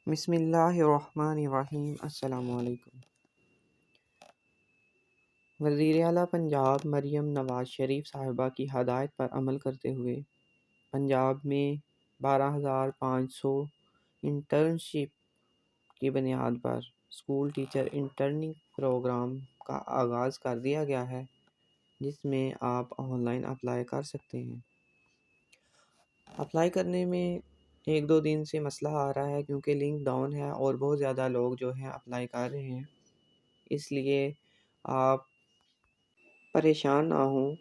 بسم اللہ الرحمن الرحیم۔ السلام علیکم۔ وزیر اعلیٰ پنجاب مریم نواز شریف صاحبہ کی ہدایت پر عمل کرتے ہوئے پنجاب میں 12,500 انٹرنشپ کی بنیاد پر اسکول ٹیچر انٹرننگ پروگرام کا آغاز کر دیا گیا ہے، جس میں آپ آن لائن اپلائی کر سکتے ہیں۔ اپلائی کرنے میں 1-2 دن سے مسئلہ آ رہا ہے کیونکہ لنک ڈاؤن ہے اور بہت زیادہ لوگ جو ہیں اپلائی کر رہے ہیں، اس لیے آپ پریشان نہ ہوں۔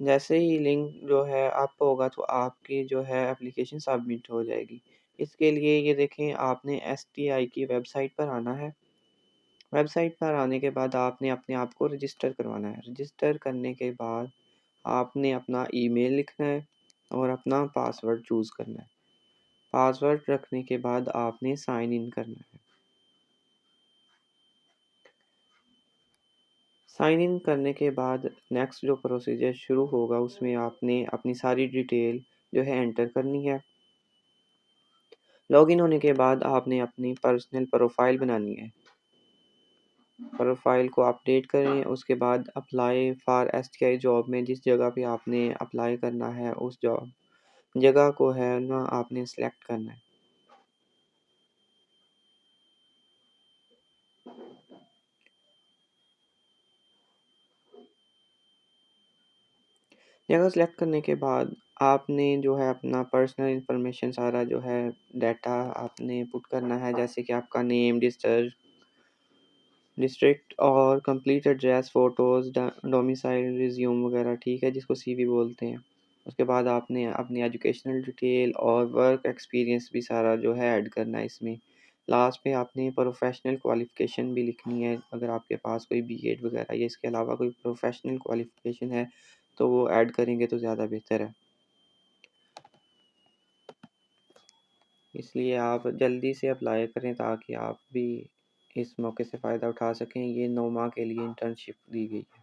جیسے ہی لنک جو ہے آپ ہوگا تو آپ کی جو ہے اپلیکیشن سبمٹ ہو جائے گی۔ اس کے لیے یہ دیکھیں، آپ نے STI کی ویب سائٹ پر آنا ہے۔ ویب سائٹ پر آنے کے بعد آپ نے اپنے آپ کو رجسٹر کروانا ہے۔ رجسٹر کرنے کے بعد آپ نے اپنا ای میل لکھنا ہے اور اپنا پاسورڈ چوز کرنا ہے۔ پاسورڈ رکھنے کے بعد آپ نے سائن ان کرنا ہے۔ سائن ان کرنے کے بعد نیکسٹ جو پروسیجر شروع ہوگا اس میں آپ نے اپنی ساری ڈیٹیل جو ہے انٹر کرنی ہے۔ لاگ ان ہونے کے بعد آپ نے اپنی پرسنل پروفائل بنانی ہے۔ پروفائل کو اپڈیٹ کریں، اس کے بعد اپلائی فار STI جاب میں جس جگہ پہ آپ نے اپلائی کرنا ہے اس جگہ کو ہے نا آپ نے سلیکٹ کرنا ہے۔ جگہ سلیکٹ کرنے کے بعد آپ نے جو ہے اپنا پرسنل انفارمیشن سارا جو ہے ڈیٹا آپ نے پٹ کرنا ہے، جیسے کہ آپ کا نیم، ڈسٹرکٹ اور complete address, photos, domicile, resume وغیرہ، ٹھیک ہے، جس کو CV بولتے ہیں۔ اس کے بعد آپ نے اپنی ایجوکیشنل ڈیٹیل اور ورک ایکسپیرینس بھی سارا جو ہے ایڈ کرنا ہے اس میں۔ لاسٹ پہ آپ نے پروفیشنل کوالیفیکیشن بھی لکھنی ہے، اگر آپ کے پاس کوئی BEd وغیرہ یا اس کے علاوہ کوئی پروفیشنل کوالیفیکیشن ہے تو وہ ایڈ کریں گے تو زیادہ بہتر ہے۔ اس لیے آپ جلدی سے اپلائی کریں تاکہ آپ بھی اس موقع سے فائدہ اٹھا سکیں۔ یہ 9 ماہ کے لیے انٹرنشپ دی گئی ہے۔